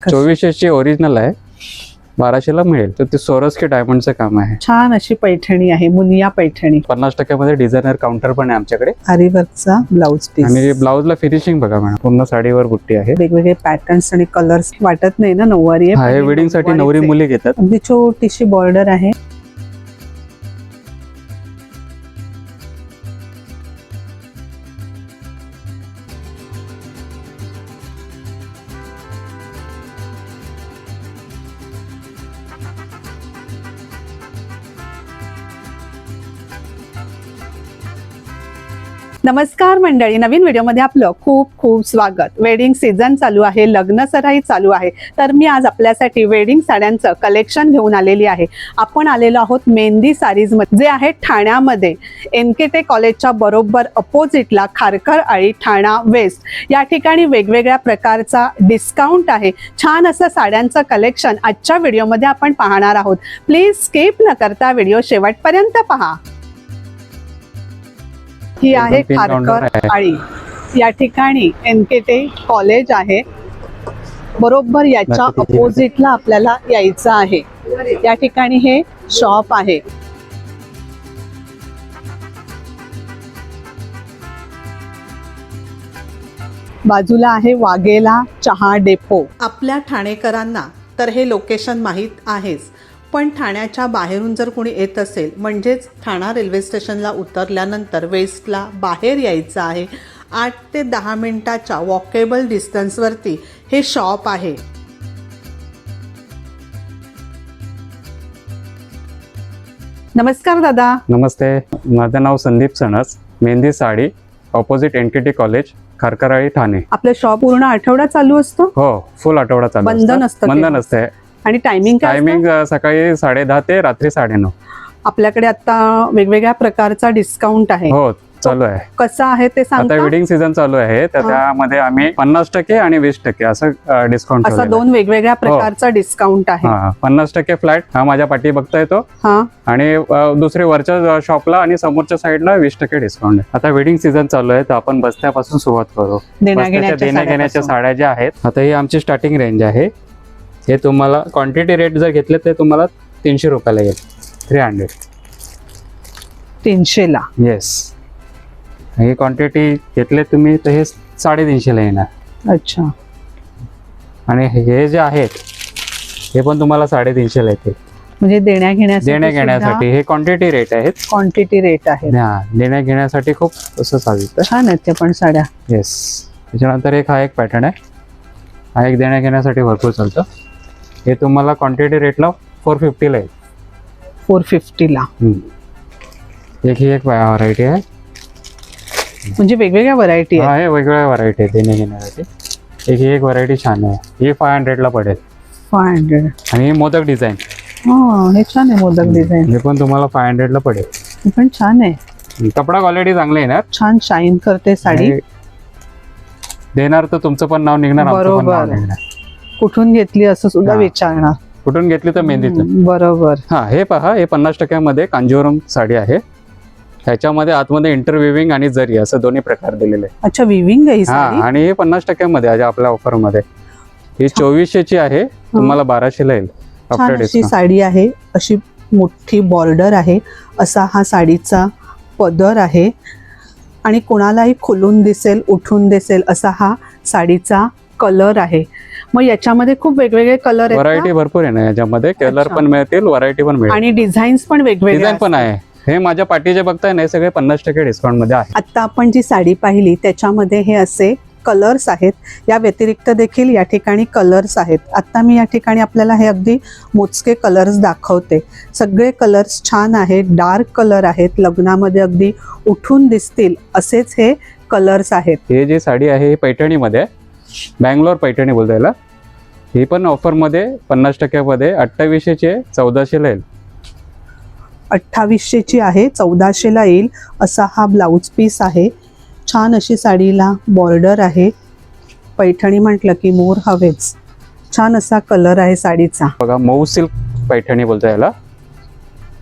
2400ची original आहे, 1200ला मिळेल. तर ते सोरस्की डायमंडचं काम आहे. छान अशी पैठणी आहे, मुनिया पैठणी. 50% मध्ये डिझायनर काउंटर पण आहे आमच्याकडे. आरीवर्कचा ब्लाउज पीस आणि ब्लाउजला फिनिशिंग बघा मॅडम, पूर्ण साडीवर बुट्टी आहे. वेगवेगळे पॅटर्न्स आणि कलर्स वाटत नाही ना नऊवारी आहे. हे वेडिंग साठी नवरी मुली घेतात. अगदी छोटीशी बॉर्डर आहे. नमस्कार मंडळी, नवीन व्हिडिओमध्ये आपलं खूप खूप स्वागत. वेडिंग सीझन चालू आहे, लग्न सराई चालू आहे, तर मी आज आपल्यासाठी वेडिंग साड्यांचं कलेक्शन घेऊन आलेली आहे. आपण आलेलो आहोत मेहंदी साडीज मध्ये, जे आहे ठाण्यामध्ये NKT कॉलेजच्या बरोबर अपोजिटला खारकर आळी ठाणा वेस्ट. या ठिकाणी वेगवेगळ्या प्रकारचा डिस्काउंट आहे. छान असं साड्यांचं कलेक्शन आजच्या व्हिडिओमध्ये आपण पाहणार आहोत. प्लीज स्किप न करता व्हिडिओ शेवटपर्यंत पहा. ही आहे खारकर आळी. या ठिकाणी NKT कॉलेज आहे, बरोबर याच्या अपोजिटला आपल्याला यायचं आहे. या ठिकाणी हे शॉप आहे. बाजूला आहे वाघेला चहा डेपो. आपल्या ठाणेकरांना तर हे लोकेशन माहीत आहेच, पण ठाण्याच्या बाहेरून जर कोणी येत असेल, म्हणजेच ठाणा रेल्वे स्टेशनला उतरल्यानंतर वेस्टला बाहेर यायचं आहे. 8 ते 10 मिनिटाच्या वॉकेबल डिस्टन्सवरती हे शॉप आहे. नमस्कार दादा. नमस्ते, माझं नाव Sandeep Sanas. Mehendi sari, opposite NKT college, Kharkar Aali, Thane. आपलं शॉप पूर्ण आठवडा चालू असतो? हो, फुल आठवडा चालू. बंद नसतं? बंद नसते. आणि टायमिंग सकाळी 10:30 ते रात्री 9:30. आपल्याकडे आता वेगवेगळ्या प्रकारचा डिस्काउंट आहे. हो, चालू आहे. कसं आहे ते सांगता? आता वेडिंग सीझन चालू आहे, तर त्यामध्ये आम्ही 50% आणि 20% असं डिस्काउंट असा दोन वेगवेगळ्या प्रकारचा डिस्काउंट आहे. 50% फ्लॅट हा माझ्या पाठी बघता येतो, आणि दुसरे वरच्या शॉपला आणि समोरच्या साईडला 20% डिस्काउंट आहे. आता वेडिंग सीझन चालू आहे, तर आपण बस्त्यापासून सुरुवात करू. देण्या घेण्याच्या साड्या ज्या आहेत, आता ही आमची स्टार्टिंग रेंज आहे. हे तुम्हाला क्वांटिटी रेट जर घेतले तर तुम्हाला 300 रुपयाला येईल. 300 ला. येस. ही क्वांटिटी घेतले तुम्ही तर हे 350 ला येणार. अच्छा. आणि हे जे आहेत हे पण तुम्हाला 350 ला येतील. म्हणजे देण्या घेण्यासाठी हे क्वांटिटी रेट आहेत. क्वांटिटी रेट आहे. देण्या घेण्यासाठी खूप असं चालतं. छान आहेत ते पण साड्या. येस. त्याच्यानंतर हा एक पॅटर्न आहे. हा एक देण्या घेण्यासाठी भरपूर चालतं. हे तुम्हाला क्वांटिटी रेटला 450 ला येईल. 450 ला. ही एक व्हरायटी आहे. म्हणजे वेगवेगळ्या व्हरायटी आहे. वेगवेगळ्या व्हरायटी आहे देण्या घेण्यासाठी. ही एक व्हरायटी छान आहे. ही 500 ला पडेल. 500. आणि ही मोदक डिझाईन. हे छान आहे मोदक डिझाईन. हे पण तुम्हाला 500 ला पडेल. हे पण छान आहे. कपडा क्वालिटी चांगली येणार. छान शाईन करते साडी. देणार तर तुमचं पण नाव निघणार. बरोबर. कुठून घेतली असं सुद्धा विचारणार. कुठून घेतली तर मेहंदीतून. बरोबर. हे पहा, हे 50% मध्ये कांजीवरम साडी आहे. ह्याच्यामध्ये आतमध्ये इंटरविविंग आणि जरी असं दोन्ही प्रकार दिलेले. अच्छा, विविंग आहे. आणि हे 50% मध्ये आहे आपल्या ऑफर मध्ये. ही 2400ची आहे, तुम्हाला 1200 ला येईल. अशी साडी आहे, अशी मोठी बॉर्डर आहे, असा हा साडीचा पदर आहे, आणि कोणालाही खुलून दिसेल, उठून दिसेल असा हा साडीचा कलर आहे. मग याच्यामध्ये खूप वेगवेगळे कलर आहेत. व्हरायटी भरपूर आहे ना याच्यामध्ये. कलर पण मिळतील, व्हरायटी पण मिळेल, आणि डिझाईन्स पण वेगवेगळे. डिझाईन पण आहे. हे माझ्या पाठीचे बघताय ना, हे सगळे 50% डिस्काउंट मध्ये आहे. आता आपण जी साडी पाहिली त्याच्यामध्ये हे असे कलर्स आहेत. या व्यतिरिक्त देखील या ठिकाणी कलर्स आहेत. आता मी या ठिकाणी आपल्याला हे अगदी मोजके कलर्स दाखवते. सगळे कलर्स छान आहेत, डार्क कलर आहेत, लग्नामध्ये अगदी उठून दिसतील असेच हे कलर्स आहेत. हे जे साडी आहे ही पैठणीमध्ये आहे. बँगलोर पैठणी बोलता याला. ही पण ऑफर मध्ये 50% मध्ये 2800ची आहे, 1400 ला येईल. 2800ची आहे, 1400 ला येईल. असा हा ब्लाउज पीस आहे. छान अशी साडीला बॉर्डर आहे. पैठणी म्हटलं की मोर हवेच. छान असा कलर आहे साडीचा. बघा, मऊ सिल्क पैठणी बोलता याला.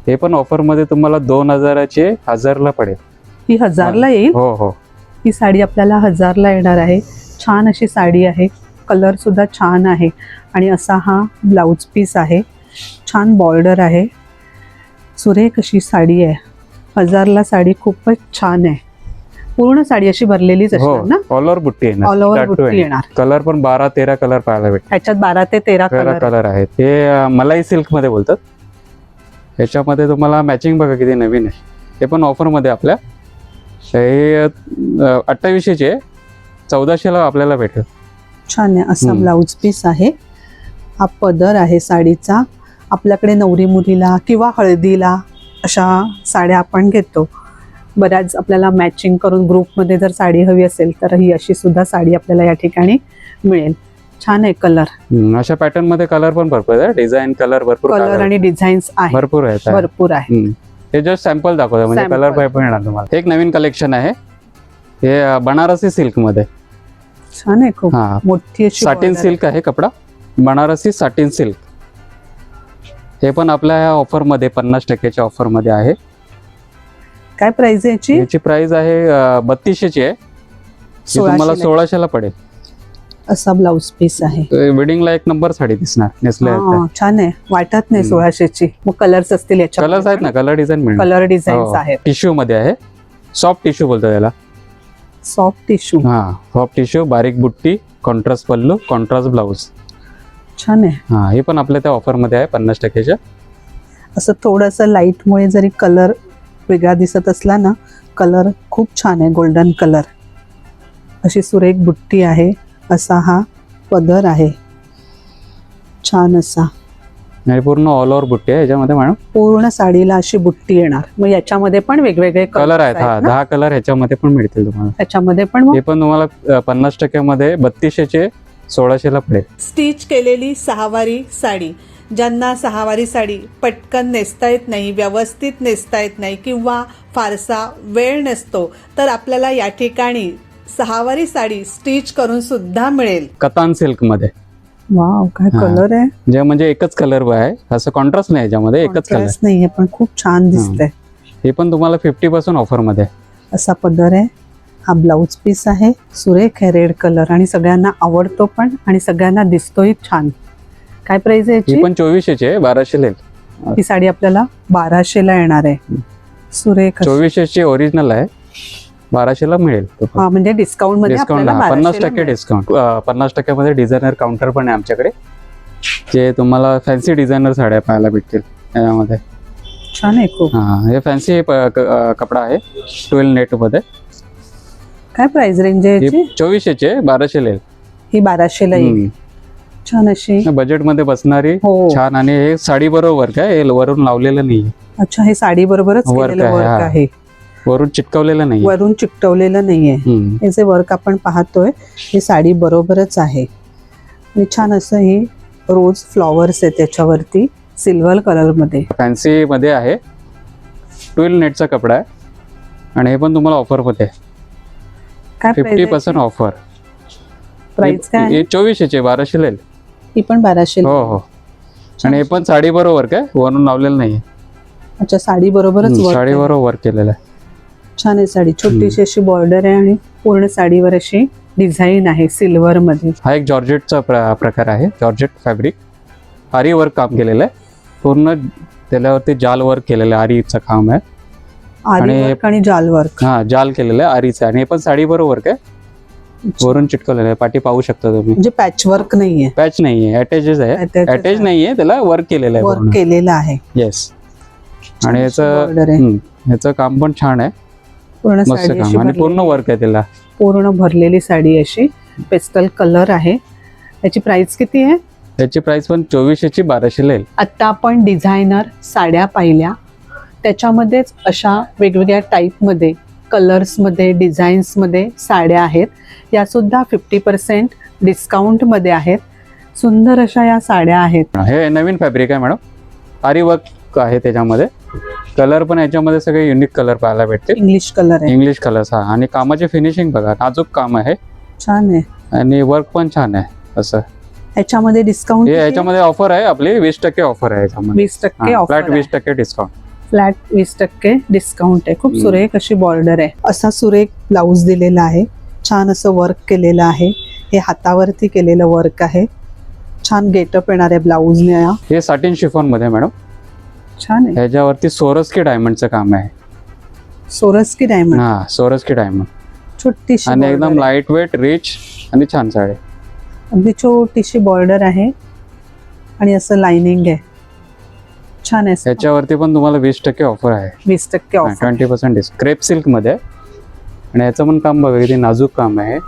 हे पण ऑफर मध्ये तुम्हाला 2000चे 1000 ला पडेल. ही 1000 ला येईल. हो हो. ही साडी आपल्याला 1000 ला येणार आहे. छान अशी साडी आहे. कलर सुद्धा छान आहे आणि असा हा ब्लाउज पीस आहे. छान बॉर्डर आहे. सुरेख अशी साडी आहे. 1000ला साडी खूपच छान आहे. पूर्ण साडी अशी भरलेलीच असणार ना. ऑल ओव्हर बुट्टी येणार. ऑल ओव्हर बुट्टी येणार. कलर पण 12-13 कलर पाहायला भेटतात. ह्याच्यात 12 ते 13 कलर आहेत. हे मलाई सिल्क मध्ये बोलतात. ह्याच्यामध्ये तुम्हाला मॅचिंग बघा किती नवीन आहे. हे पण ऑफर मध्ये आपल्या हे 2800चे 1400ला आपल्याला भेटेल. छान आहे. असा ब्लाउज पीस आहे. हा पदर आहे साडीचा. आपल्याकडे नवरी मुलीला किंवा हळदीला अशा साड्या आपण घेतो. बऱ्याच आपल्याला मॅचिंग करून ग्रुपमध्ये जर साडी हवी असेल तर ही अशी सुद्धा साडी आपल्याला या ठिकाणी मिळेल. छान आहे कलर. अशा पॅटर्न मध्ये कलर पण भरपूर आहे. डिझाईन कलर भरपूर कलर आणि डिझाईन्स आहे भरपूर आहेत. भरपूर आहे. हे जस्ट सॅम्पल दाखवतो म्हणजे कलर पण येणार तुम्हाला. एक नवीन कलेक्शन आहे. हे बनारसी सिल्क मध्ये छान आहे. खूप मोठी अशी साटिन सिल्क आहे कपडा. Banarasi satin silk. हे पण आपल्या ऑफर मध्ये 50%च्या ऑफर मध्ये आहे. काय प्राइस आहे याची? याची प्राइस आहे 3200ची आहे. तुम्हाला 1600ला पडेल. असा ब्लाउज पीस आहे. वेडिंगला एक नंबर साडी दिसणार नेसल्या. छान आहे. वाटत नाही 1600ची. मग कलर्स असतील याच्या? कलर्स आहेत ना. कलर डिझाईन मिळेल. कलर डिझाईन्स आहेत. टिश्यू मध्ये आहे. सॉफ्ट टिश्यू बोलतो याला. Soft tissue. सॉफ्ट टिश्यू, बारीक बुट्टी, कॉन्ट्रास्ट पल्लू, कॉन्ट्रास्ट ब्लाउज. छान आहे. हे पण आपल्या त्या ऑफर मध्ये आहे 50%च्या. असं थोडंसं लाईट मुळे जरी कलर वेगळा दिसत असला ना, कलर खूप छान आहे. Golden colour. अशी सुरेख बुट्टी आहे. असा हा पदर आहे. छान असा. आणि पूर्ण ऑल ओव्हर बुट्टी आहे याच्यामध्ये मॅडम. पूर्ण साडीला अशी बुट्टी येणार. मग याच्यामध्ये पण वेगवेगळे कलर आहेत. 10 कलर ह्याच्यामध्ये पण मिळतील तुम्हाला. त्याच्यामध्ये पण हे पण तुम्हाला 50% मध्ये 3200चे 1600ला पडेल. स्टिच केलेली सहावारी साडी. ज्यांना सहावारी साडी पटकन नेसता येत नाही, व्यवस्थित नेसता येत नाही किंवा फारसा वेळ नसतो, तर आपल्याला या ठिकाणी सहावारी साडी स्टिच करून सुद्धा मिळेल. कतान सिल्क मध्ये. वाव, काय कलर आहे. जे म्हणजे एकच कलर आहे. असं कॉन्ट्रास्ट नाही याच्यामध्ये. एकच कलर नाहीये पण खूप छान दिसतंय. हे पण तुम्हाला 50% ऑफर मध्ये. असा पदर आहे. हा ब्लाउज पीस आहे. सुरेख आहे. रेड कलर आणि सगळ्यांना आवडतो पण आणि सगळ्यांना दिसतोही छान. काय प्राइस आहे याची? पण 2400ची आहे. 1200 ही साडी आपल्याला 1200ला येणार आहे. सुरेख. 2400ची ओरिजिनल आहे. 1200ला मिळेल. म्हणजे डिस्काउंट मध्ये 50% डिस्काउंट. 50% मध्ये डिझायनर काउंटर पण आहे आमच्याकडे. जे तुम्हाला फॅन्सी डिझायनर साड्या पाहायला भेटतील यामध्ये. छान आहे खूप. हे फॅन्सी कपडा आहे. 12 नेट मध्ये. काय प्राइस रेंज आहे याची? 2400ची आहे. 1200ला येईल. ही 1200ला येईल. छान अशी बजेट मध्ये बसणारी. छान. आणि हे साडी बरोबर वर्क आहे. हे वरून लावलेलं नाही. अच्छा, हे साडी बरोबरच वर्क आहे. वरून चिटकवलेलं नाही. वरून चिकटवलेलं नाहीये. हे जे वर्क आपण पाहतोय हे साडी बरोबरच आहे. आणि छान असं हे रोज फ्लॉवर्स आहे त्याच्यावरती सिल्वर कलर मध्ये. फॅन्सी मध्ये आहे. 12 नेटचा कपडा आहे. आणि हे पण तुम्हाला ऑफर मध्ये आहे. काय 50% ऑफर. प्राइस काय? हे 2400चे 1200ला येईल. ही पण 1200. हो. आणि हे पण साडी बरोबर काय वरून लावलेलं नाही. अच्छा, साडी बरोबरच साडी बरोबर वर्क केलेलं आहे. छान आहे साडी. छोटीशी अशी बॉर्डर आहे आणि पूर्ण साडीवर अशी डिझाईन आहे सिल्वर मध्ये. हा एक जॉर्जेटचा प्रकार आहे. Georgette fabric. आरी वर्क काम केलेलं आहे. पूर्ण त्याच्यावरती जाल वर्क केलेलं आहे. आरीचं काम आहे. आणि जाल वर्क. जाल केलेलं आहे आरीचं. आणि हे पण साडी बरोबर काय वरून चिटकवलेलं आहे. पाठी पाहू शकता तुम्ही. म्हणजे पॅच वर्क नाहीये. पॅच नाहीये. अटॅचेस आहे. अटॅच नाहीये. त्याला वर्क केलेलं आहे. वर्क केलेलं आहे. येस. आणि याचं काम पण छान आहे. पूर्ण मस्त काम. आणि पूर्ण वर्क आहे त्याला. पूर्ण भरलेली साडी अशी पेस्टल कलर आहे. याची प्राइस किती आहे? याची प्राइस पण 2400ची 1200ला येईल. आता आपण डिझायनर साड्या पाहिल्या. त्याच्यामध्येच अशा वेगवेगळ्या टाईपमध्ये कलर्समध्ये डिझाईन्समध्ये साड्या आहेत. या सुद्धा 50% डिस्काउंटमध्ये आहेत. सुंदर अशा या साड्या आहेत. हे नवीन फॅब्रिक आहे मॅडम. आरी वर्क आहे त्याच्यामध्ये. कलर पण याच्यामध्ये सगळे युनिक कलर पाहायला भेटते. इंग्लिश कलर आहे. English colours. आणि कामाची फिनिशिंग बघा. नाजूक काम आहे. छान आहे. आणि वर्क पण छान आहे. असं याच्यामध्ये डिस्काउंट? याच्यामध्ये ऑफर आहे आपली 20% ऑफर आहे याच्यामध्ये. 20% offer. Flat 20% discount. Flat 20% discount आहे. खूप सुरेख अशी बॉर्डर आहे. असा सुरेख ब्लाउज दिलेला आहे. छान असं वर्क केलेलं आहे. हे हातावरती केलेलं वर्क आहे. छान गेटअप येणार आहे ब्लाऊजने. हे साटिन शिफॉन मध्ये मॅडम. छान आहे. ह्याच्यावरती सोरस्की डायमंडचं काम आहे. सोरस्की डायमंड. हा, सोरस्की डायमंड. छोटीशी आणि एकदम लाईट वेट, रिच आणि छान साडी. अगदी छोटीशी बॉर्डर आहे आणि असं लाइनिंग आहे. छान आहे. याच्यावरती पण तुम्हाला 20% ऑफर आहे. 20% ऑफर. 20% डिस्काउंट. क्रेप सिल्क मध्ये आणि याचं पण काम बघा किती नाजूक काम आहे.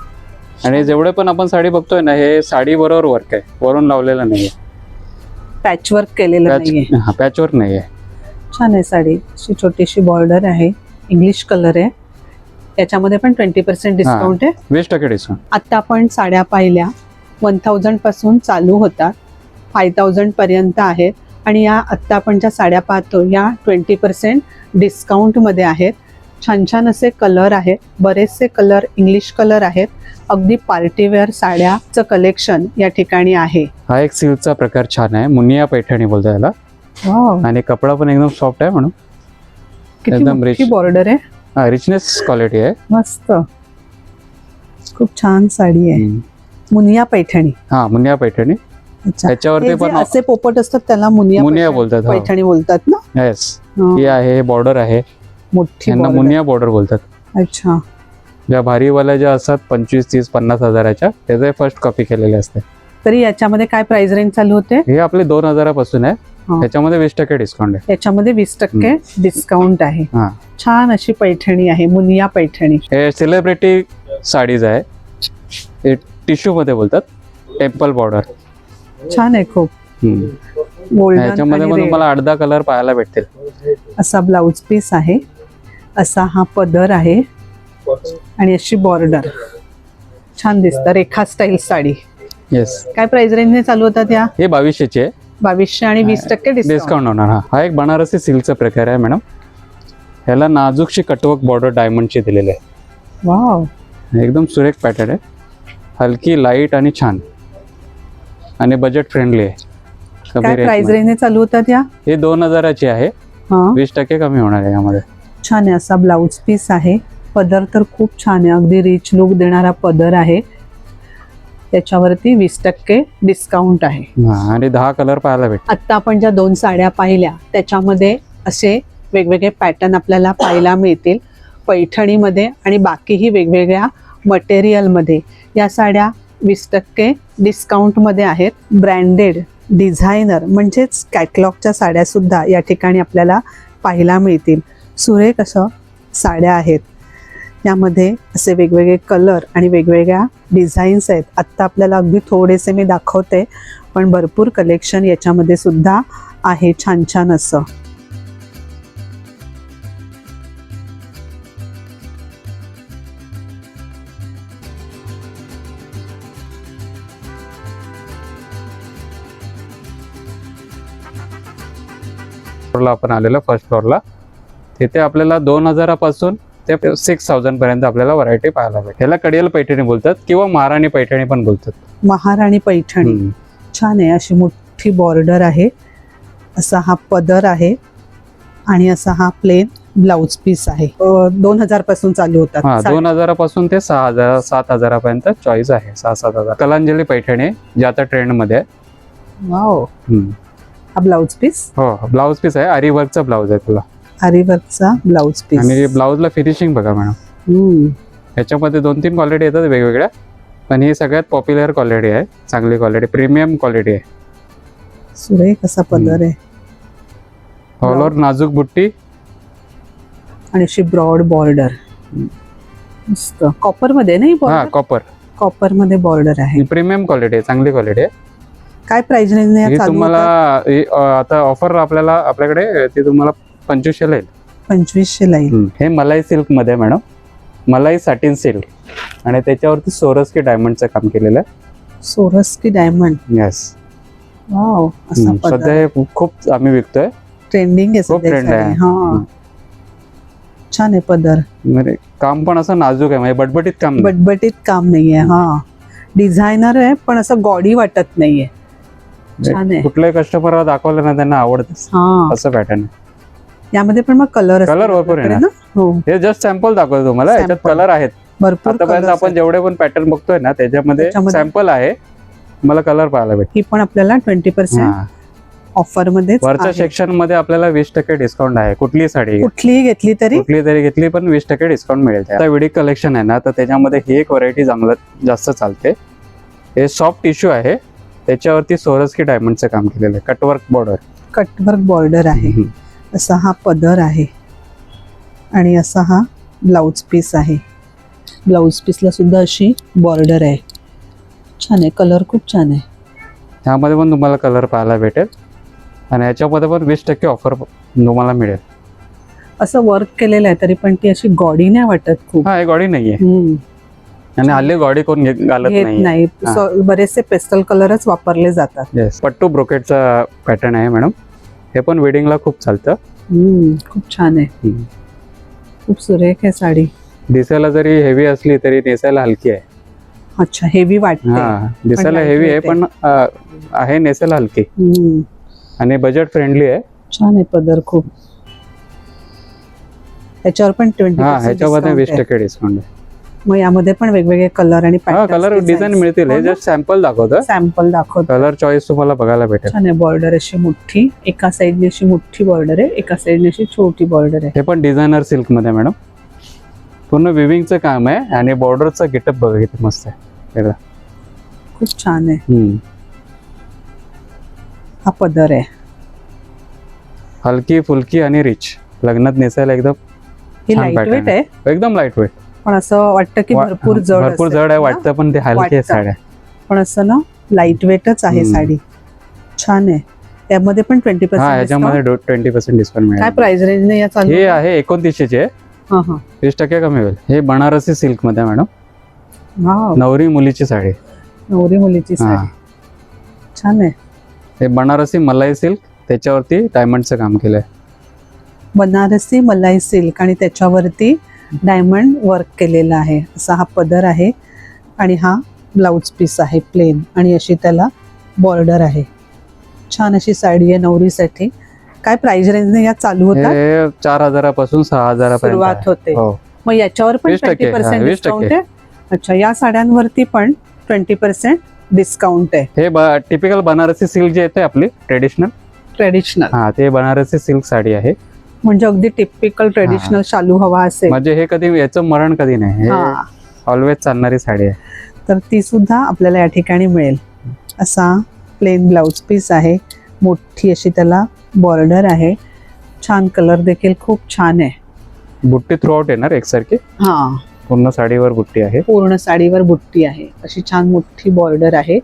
आणि जेवढे पण आपण साडी बघतोय ना, हे साडी बरोबर वर्क आहे, वरून लावलेलं नाहीये. पॅच वर्क केलेलं नाहीये. हा, पॅच वर्क नाहीये. छान आहे साडी. अशी छोटीशी बॉर्डर आहे. इंग्लिश कलर आहे. याच्यामध्ये पण 20% डिस्काउंट आहे. 20% डिस्काउंट. आता आपण साड्या पाहिल्या 1000 पासून चालू होतात, 5000 पर्यंत आहेत. आणि या आत्ता आपण ज्या साड्या पाहतो या 20% डिस्काउंट मध्ये आहेत. छान छान असे कलर आहेत. बरेचसे कलर इंग्लिश कलर आहेत. अगदी पार्टीवेअर साड्याचं कलेक्शन या ठिकाणी आहे. हा एक सिल्कचा प्रकार छान आहे. मुनिया पैठणी बोलतो याला. आणि कपडा पण एकदम सॉफ्ट आहे म्हणून. एकदम रिच बॉर्डर आहे. हा, रिचनेस क्वालिटी आहे. मस्त. खूप छान साडी आहे. मुनिया पैठणी. हा, मुनिया पैठणी. त्याच्यावरती पण असे पोपट असतात त्याला मुनिया बोलतात. पैठणी बोलतात ना. येस. ही आहे बॉर्डर आहे मोठी. मुनिया बॉर्डर बोलतात. अच्छा. ज्या भारीवाल्या ज्या असतात 25, 30, 50 हजाराच्या, त्याचे फर्स्ट कॉपी केलेले असते. तरी याच्यामध्ये काय प्राइस रेंज चालू होते? हे आपले 2000 पासून आहे. त्याच्यामध्ये 20% डिस्काउंट आहे. याच्यामध्ये 20% डिस्काउंट आहे. छान अशी पैठणी आहे, मुनिया पैठणी. हे सेलिब्रिटी साडीज आहे. हे टिश्यू मध्ये बोलतात. Temple border. छान आहे खूप. याच्यामध्ये पण तुम्हाला 8-10 कलर पाहायला भेटतील. असा ब्लाउज पीस आहे. असा हा पदर आहे आणि अशी बॉर्डर. छान दिसतं. रेखा स्टाईल साडी. येस. काय प्राइस रेंजने चालू होतात या? हे 2200 आहे. 2200 आणि 20% डिस्काउंट होणार. हा एक बनारसी सिल्कचा प्रकार आहे मॅडम. ह्याला नाजूकशी कटवर्क बॉर्डर डायमंडची दिलेली आहे. वाव. एकदम सुरेख पॅटर्न आहे. हलकी, लाईट आणि छान आणि बजेट फ्रेंडली आहे. काय प्राइस रेंजने चालू होतात या? हे 2000ची आहे. 20% कमी होणार आहे यामध्ये. छान आहे. असा ब्लाउज पीस आहे. पदर तर खूप छान आहे. अगदी रिच लुक देणारा पदर आहे. त्याच्यावरती 20% डिस्काउंट आहे. आणि 10 कलर पाहायला भेटतात. आता आपण ज्या 2 साड्या पाहिल्या त्याच्यामध्ये असे वेगवेगळे पॅटर्न आपल्याला पाहायला मिळतील पैठणीमध्ये आणि बाकीही वेगवेगळ्या मटेरियलमध्ये. या साड्या 20% डिस्काउंटमध्ये आहेत. ब्रँडेड डिझायनर म्हणजेच कॅटलॉगच्या साड्या सुद्धा या ठिकाणी आपल्याला पाहायला मिळतील. सुरेख असं साड्या आहेत. यामध्ये असे वेगवेगळे कलर आणि वेगवेगळ्या डिझाईन्स आहेत. आत्ता आपल्याला अगदी थोडेसे मी दाखवते, पण भरपूर कलेक्शन याच्यामध्ये सुद्धा आहे छान छान असं. आपण आलेलो फर्स्ट फ्लोअरला. तिथे आपल्याला 2000 पासून ते 6000 पर्यंत आपल्याला व्हरायटी पाहायला भेटेल. ह्याला कडियल पैठणी बोलतात किंवा महाराणी पैठणी पण बोलतात. महाराणी पैठणी. छान आहे. अशी मोठी बॉर्डर आहे. असा हा पदर आहे आणि असा हा प्लेन ब्लाउज पीस आहे. 2000 पासून चालू होतात. 2000 पासून ते 6000, 7000 पर्यंत चॉईस आहे. 6-7 कलांजली पैठणी जे आता ट्रेंड मध्ये आहे. वाव. हा ब्लाउज पीस. हो, ब्लाउज पीस आहे. आरी वर्कचा ब्लाउज आहे तुला. आरी वर्कचा ब्लाउज पीस. आणि ब्लाउजला फिनिशिंग बघा मॅडम. याच्यामध्ये 2-3 क्वालिटी येतात वेगवेगळ्या, पण ही सगळ्यात पॉप्युलर क्वालिटी आहे. चांगली क्वालिटी, प्रीमियम क्वालिटी आहे. सुरेख असा पदर आहे. ऑल ओव्हर नाजूक बुट्टी आणि अशी ब्रॉड बॉर्डर. मस्त. कॉपर मध्ये नाही? कॉपर मध्ये बॉर्डर आहे. प्रीमियम क्वालिटी आहे, चांगली क्वालिटी आहे. काय प्राइस रेंजने तुम्हाला आता ऑफर आपल्याकडे ते तुम्हाला 2500 ला येईल. 2500 ला येईल. हे मलाई सिल्क मध्ये मॅडम. मलाई साटिन सिल्क आणि त्याच्यावरती सोरस्की डायमंडचं काम केलेलं आहे. सोरस्की डायमंड. येस. वाव. सध्या हे खूप आम्ही विकतोय. ट्रेंडिंग आहे. खूप ट्रेंड आहे. छान आहे पदर. काम पण असं नाजूक आहे, म्हणजे बटबटीत काम नाहीये. डिझायनर आहे पण असं गॉडी वाटत नाहीये. छान आहे. कुठल्याही कस्टमरला दाखवलं ना त्यांना आवडतं असं पॅटर्न आहे. यामध्ये पण मग कलर भरपूर आहे ना. हे जस्ट सॅम्पल दाखवतो तुम्हाला. याच्यात कलर आहेत. भरपूर आतापर्यंत colours आपण आहेत. जेवढे पण पॅटर्न बघतोय ना त्याच्यामध्ये सॅम्पल आहे, मला कलर पाहायला भेटेल. ही पण आपल्याला 20% ऑफर मध्ये वरच्या सेक्शन मध्ये आपल्याला 20% डिस्काउंट आहे. कुठली साडी कुठलीही घेतली तरी घेतली पण 20% डिस्काउंट मिळेल. आता विडिक कलेक्शन आहे ना, तर त्याच्यामध्ये ही एक व्हरायटी चांगलं जास्त चालते. हे सॉफ्ट टिश्यू आहे, त्याच्यावरती सोरस्की डायमंडचं काम केलेलं आहे. कटवर्क बॉर्डर आहे. असा हा पदर आहे आणि असा हा ब्लाउज पीस आहे. ब्लाउज पीसला सुद्धा अशी बॉर्डर आहे. छान आहे, कलर खूप छान आहे. ह्यामध्ये पण तुम्हाला कलर पाहायला भेटेल आणि याच्यामध्ये पण 20% ऑफर तुम्हाला मिळेल. असं वर्क केलेलं आहे तरी पण ती अशी गॉडी नाही वाटत खूप. हा, हे गॉडी नाहीये आणि हल्ली गॉडी कोण घालत नाही. बरेचसे पेस्टल कलरच वापरले जातात. पट्टू ब्रोकेटचा पॅटर्न आहे मॅडम. हे पण वेडिंगला खूप चालतं. खूप छान आहे. खूप सुरेख आहे साडी. दिसायला जरी हेवी असली तरी नेसायला हलकी आहे. अच्छा, हेवी वाटते. दिसायला हेवी आहे पण आहे नेसायला हलकी आणि बजेट फ्रेंडली आहे. छान आहे पदर खूप. ह्याच्यावर पण 20% ह्याच्यामध्ये 20% डिस्काउंट आहे. मग यामध्ये पण वेगवेगळे कलर आणि कलर डिझाईन मिळतील. हे जस्ट सॅम्पल दाखवतो. कलर चॉईस तुम्हाला बघायला भेटेल. छान आहे. बॉर्डर अशी मोठी, एका साइडने अशी मोठी बॉर्डर आहे, एका साइडने अशी छोटी बॉर्डर आहे. हे पण डिझायनर सिल्क मध्ये मॅडम. पूर्ण विविंगचं काम आहे आणि बॉर्डरचा गेटअप बघा किती मस्त आहे. खूप छान आहे. हा पदर आहे. हलकी फुलकी आणि रिच, लग्नात नेसायला एकदम लाईट वेट आहे. एकदम लाईट वेट. पण असं वाटतं की भरपूर जड आहे वाटतं, पण ते हलकी आहे साड्या. पण असं ना लाईट वेटच आहे साडी. छान आहे. त्यामध्ये पण 20% याच्यामध्ये 20% डिस्काउंट मिळेल. काय प्राइस रेंज ने या चालू? हे आहे 2900 20% कमी होईल. हे बनारसी सिल्क मध्ये मॅडम. नवरी मुलीची साडी. नवरी मुलीची साडी छान आहे. हे बनारसी मलाई सिल्क, त्याच्यावरती डायमंडचं काम केलंय. बनारसी मलाई सिल्क आणि त्याच्यावरती डायमंड वर्क केलेला आहे. असा हा पदर आहे आणि हा ब्लाउज पीस आहे प्लेन आणि अशी त्याला बॉर्डर आहे. छान अशी साडी आहे नवरीसाठी. काय प्राइस रेंजने या चालू होतात? हे 4000 पासून 6000 सुरुवात होते. मग याच्यावर पण 20% डिस्काउंट आहे. अच्छा, या साड्यांवरती पण 20% डिस्काउंट आहे. हे टिपिकल बनारसी सिल्क जे येते आपली ट्रेडिशनल ते बनारसी सिल्क साडी आहे. म्हणजे अगदी टिपिकल ट्रेडिशनल शालू हवा असेल म्हणजे हे कधी याचं मरण कधी नाही. ऑलवेज चालणारी साडी आहे. तर ती सुद्धा आपल्याला या ठिकाणी मिळेल. असा प्लेन ब्लाउज पीस आहे, मोठी अशी त्याला बॉर्डर आहे. छान कलर देखील खूप छान आहे. बुट्टी थ्रू आउट येणार एकसारखी. पूर्ण साडीवर बुट्टी आहे. पूर्ण साडीवर बुट्टी आहे. अशी छान मोठी बॉर्डर आहे.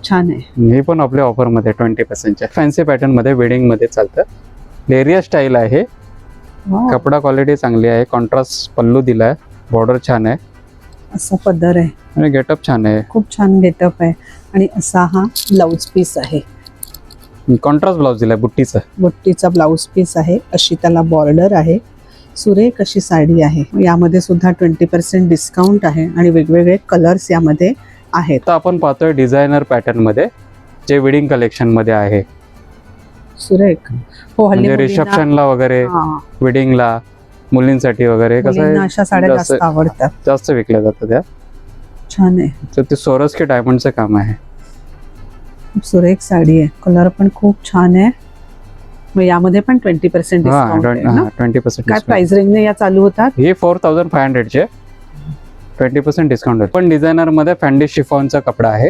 छान आहे. हे पण आपल्या ऑफर मध्ये 20% फॅन्सी पॅटर्न मध्ये वेडिंग मध्ये चालतं. लेरिया स्टाईल आहे. कपडा क्वालिटी चांगली आहे. कॉन्ट्रास्ट पल्लू दिलाय. बॉर्डर छान आहे. असा पदर आहे आणि गेटअप छान आहे. खूप छान गेटअप आहे. आणि असा हा ब्लाउज पीस आहे. कॉन्ट्रास्ट ब्लाउज दिलाय बुट्टीचा ब्लाउज पीस आहे. अशी त्याला बॉर्डर आहे. सुरेख अशी साडी आहे. यामध्ये सुद्धा 20% डिस्काउंट आहे आणि वेगवेगळे कलर्स यामध्ये आहेत. आता आपण पाहतोय डिझायनर पॅटर्न मध्ये जे वेडिंग कलेक्शन मध्ये आहे. सुरेख. हो, म्हणजे रिसेप्शनला वगैरे, वेडिंगला, मुलींसाठी वगैरे कसं आहे, अशा साड्या जास्त आवडतात, जास्त विकल्या जातात त्या. छान आहे. तर ते सोरस्की डायमंडचं काम आहे. सुरेख साडी आहे. कलर पण खूप छान आहे. मग यामध्ये पण 20% डिस्काउंट आहे ना? 20%. काय प्राइस रेंजने या चालू होतात? हे 4500 चे 20% डिस्काउंट आहे. पण डिझायनर मध्ये फॅन्डी शिफॉनचा कपडा आहे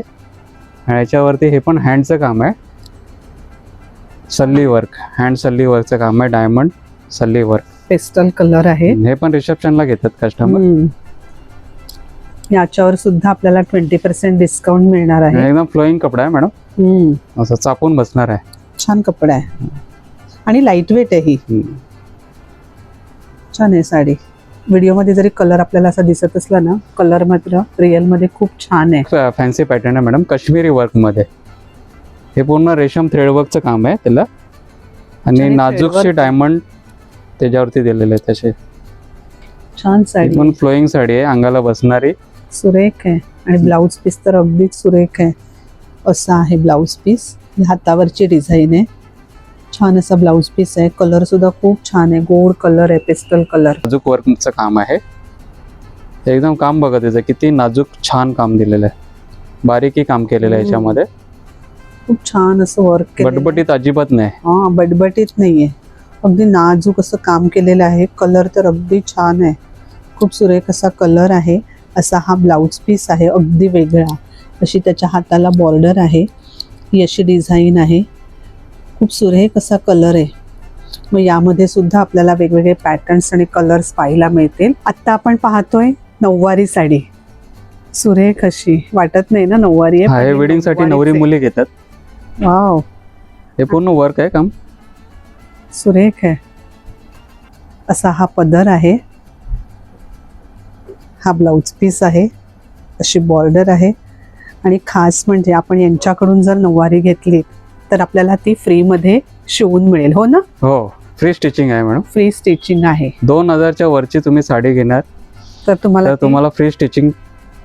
आणि याच्यावरती हे पण हँडचं काम आहे. सल्ली वर्क, हँड सल्ली वर्कचं काम आहे. डायमंड सल्ली वर्क. पेस्टल कलर आहे. हे पण रिसेप्शनला घेतात कस्टमर. याच्यावर सुद्धा आपल्याला 20% डिस्काउंट मिळणार आहे. एकदम फ्लोईंग कपडा आहे मॅडम. असं चापून बसणार आहे. छान कपडा आहे आणि लाईट वेट आहे. ही छान आहे साडी. व्हिडिओमध्ये जरी कलर आपल्याला असा दिसत असला ना, कलर मात्र रिअल मध्ये खूप छान आहे. फॅन्सी पॅटर्न आहे मॅडम, काश्मीरी वर्क मध्ये. हे पूर्ण रेशम थ्रेड वर्कचं काम आहे त्याला आणि नाजूकशी डायमंड त्याच्यावरती दिलेले आहेत. तसे छान साडी. पण फ्लोईंग साडी आहे, अंगाला बसणारी. सुरेख आहे. आणि ब्लाउज पीस तर अगदीच सुरेख आहे. असा आहे ब्लाउज पीस. हातावरची डिझाईन आहे. छान असा ब्लाउज पीस आहे. कलर सुद्धा खूप छान आहे. गोल्ड कलर आहे, पेस्टल कलर. नाजूक वर्कचं काम आहे. एकदम काम बघा त्याचं किती नाजूक छान काम दिलेलं आहे, बारीकी काम केलेलं आहे याच्यामध्ये. खूप छान असं वर्क केलं, बटबटीत अजिबात नाही. हा बटबटीत नाहीये, अगदी नाजूक असं काम केलेलं आहे. कलर तर अगदी छान आहे, खूप सुरेख असा कलर आहे. असा हा ब्लाउज पीस आहे अगदी वेगळा. अशी त्याच्या हाताला बॉर्डर आहे, ही अशी डिझाईन आहे. खूप सुरेख असा कलर आहे. मग यामध्ये सुद्धा आपल्याला वेगवेगळे पॅटर्न्स आणि कलर्स पाहायला मिळतील. आत्ता आपण पाहतोय नऊवारी साडी, सुरेख अशी, वाटत नाही ना नऊवारी आहे. वेडिंग साठी नवरी मुली घेतात. वाव, हे पूर्ण वर्क आहे काम, सुरेख आहे. असा हा पदर आहे, हा ब्लाउज पीस आहे, अशी बॉर्डर आहे. आणि खास म्हणजे आपण यांच्याकडून जर नऊवारी घेतली तर आपल्याला ती फ्रीमध्ये शिवून मिळेल. हो ना? हो, फ्री स्टिचिंग आहे मॅडम. फ्री स्टिचिंग आहे. 2000च्या वरची तुम्ही साडी घेणार तर तुम्हाला फ्री स्टिचिंग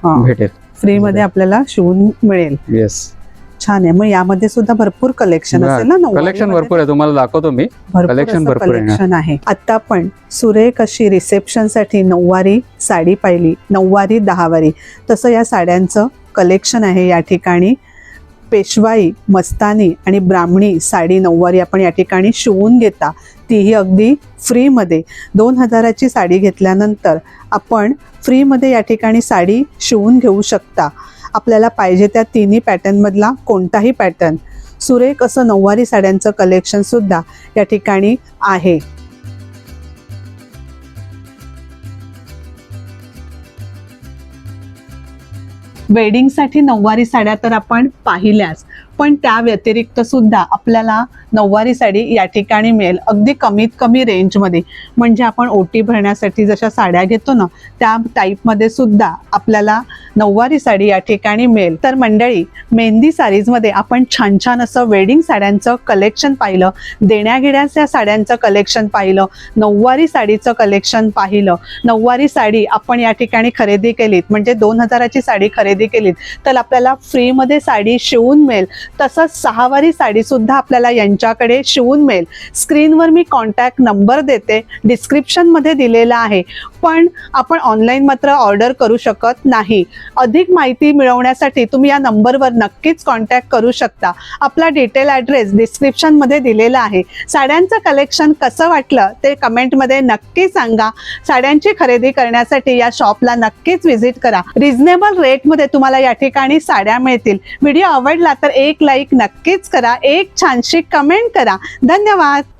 भेटेल, फ्रीमध्ये आपल्याला शिवून मिळेल. येस, छान आहे. मग यामध्ये सुद्धा भरपूर कलेक्शन असेल ना? कलेक्शन भरपूर आहे, तुम्हाला दाखवतो मी. कलेक्शन भरपूर आहे. आता आपण सुरेख अशी रिसेप्शन साठी नऊवारी साडी पाहिली, नऊवारी 10 वारी. तसं या साड्यांचं कलेक्शन आहे या ठिकाणी. पेशवाई, मस्तानी आणि ब्राह्मणी साडी नऊवारी आपण या ठिकाणी शिवून घेता, तीही अगदी फ्रीमध्ये. 2000ची साडी घेतल्यानंतर आपण फ्रीमध्ये या ठिकाणी साडी शिवून घेऊ शकता. आपल्याला पाहिजे त्या तिन्ही पॅटर्नमधला कोणताही पॅटर्न. सुरेख असं नऊवारी साड्यांचं कलेक्शन सुद्धा या ठिकाणी आहे. वेडिंगसाठी नऊवारी साड्या तर आपण पाहिल्याच, पण त्या व्यतिरिक्त सुद्धा आपल्याला नऊवारी साडी या ठिकाणी मिळेल अगदी कमीत कमी रेंजमध्ये. म्हणजे आपण ओटी भरण्यासाठी जशा साड्या घेतो ना, त्या टाईपमध्ये सुद्धा आपल्याला नऊवारी साडी या ठिकाणी मिळेल. तर मंडळी, मेहंदी साडीजमध्ये आपण छान छान असं वेडिंग साड्यांचं कलेक्शन पाहिलं, देण्याघेण्याच्या साड्यांचं कलेक्शन पाहिलं, नऊवारी साडीचं कलेक्शन पाहिलं. नऊवारी साडी आपण या ठिकाणी खरेदी केलीत, म्हणजे 2000ची साडी खरेदी केलीत तर आपल्याला फ्रीमध्ये साडी शिवून मिळेल. तसंच 6 वारी साडी सुद्धा आपल्याला यांच्याकडे शिवून मिळेल. स्क्रीनवर मी कॉन्टॅक्ट नंबर देते, डिस्क्रिप्शनमध्ये दिलेला आहे. पण आपण ऑनलाईन मात्र ऑर्डर करू शकत नाही. अधिक माहिती मिळवण्यासाठी तुम्ही या नंबरवर नक्कीच कॉन्टॅक्ट करू शकता. आपला डिटेल ॲड्रेस डिस्क्रिप्शनमध्ये दिलेला आहे. साड्यांचं कलेक्शन कसं वाटलं ते कमेंटमध्ये नक्की सांगा. साड्यांची खरेदी करण्यासाठी या शॉपला नक्कीच व्हिजिट करा. रिझनेबल रेटमध्ये तुम्हाला या ठिकाणी साड्या मिळतील. व्हिडिओ आवडला तर एक लाईक नक्कीच करा, एक छानशी कमेंट करा. धन्यवाद.